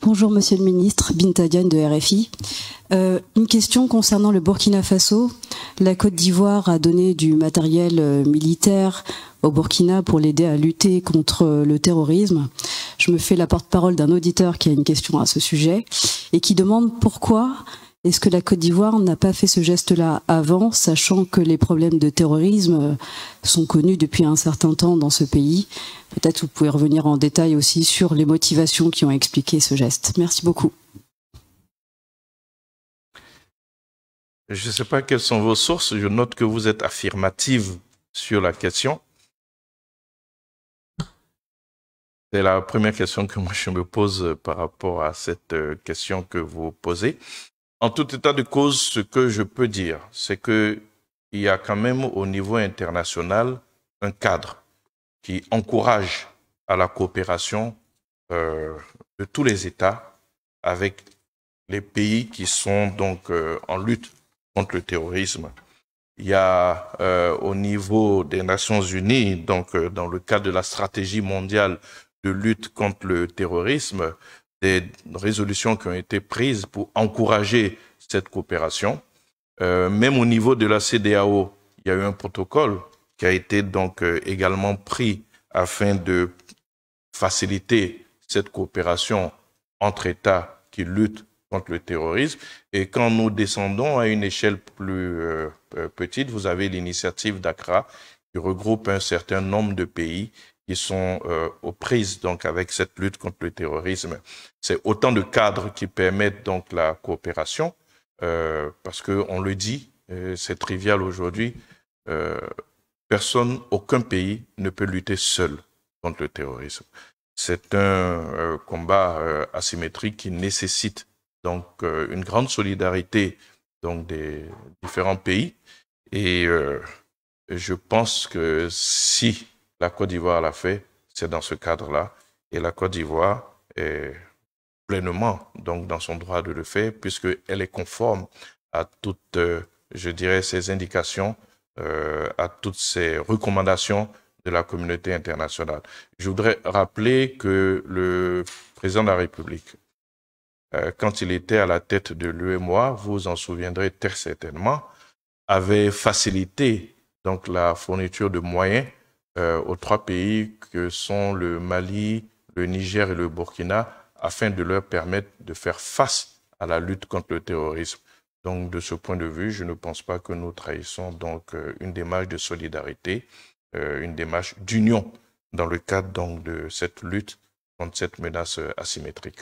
Bonjour Monsieur le Ministre, Binta Diagne de RFI. Une question concernant le Burkina Faso. La Côte d'Ivoire a donné du matériel militaire au Burkina pour l'aider à lutter contre le terrorisme. Je me fais la porte-parole d'un auditeur qui a une question à ce sujet et qui demande pourquoi est-ce que la Côte d'Ivoire n'a pas fait ce geste-là avant, sachant que les problèmes de terrorisme sont connus depuis un certain temps dans ce pays. Peut-être vous pouvez revenir en détail aussi sur les motivations qui ont expliqué ce geste. Merci beaucoup. Je ne sais pas quelles sont vos sources. Je note que vous êtes affirmative sur la question. C'est la première question que moi je me pose par rapport à cette question que vous posez. En tout état de cause, ce que je peux dire, c'est qu'il y a quand même au niveau international un cadre qui encourage à la coopération de tous les États avec les pays qui sont donc en lutte contre le terrorisme. Il y a au niveau des Nations Unies, donc dans le cadre de la stratégie mondiale de lutte contre le terrorisme, des résolutions qui ont été prises pour encourager cette coopération. Même au niveau de la CEDEAO, il y a eu un protocole qui a été donc également pris afin de faciliter cette coopération entre États qui luttent contre le terrorisme. Et quand nous descendons à une échelle plus petite, vous avez l'initiative d'Accra qui regroupe un certain nombre de pays qui sont aux prises donc avec cette lutte contre le terrorisme. C'est autant de cadres qui permettent donc la coopération, parce que on le dit, c'est trivial aujourd'hui, aucun pays ne peut lutter seul contre le terrorisme. C'est un combat asymétrique qui nécessite donc une grande solidarité donc des différents pays. Et je pense que si la Côte d'Ivoire l'a fait, c'est dans ce cadre-là. Et la Côte d'Ivoire est pleinement donc dans son droit de le faire, puisqu'elle est conforme à toutes, je dirais, ces indications, à toutes ces recommandations de la communauté internationale. Je voudrais rappeler que le président de la République, quand il était à la tête de l'UEMOA, vous vous en souviendrez très certainement, avait facilité donc la fourniture de moyens aux trois pays que sont le Mali, le Niger et le Burkina, afin de leur permettre de faire face à la lutte contre le terrorisme. Donc, de ce point de vue, je ne pense pas que nous trahissons donc une démarche de solidarité, une démarche d'union dans le cadre donc de cette lutte contre cette menace asymétrique.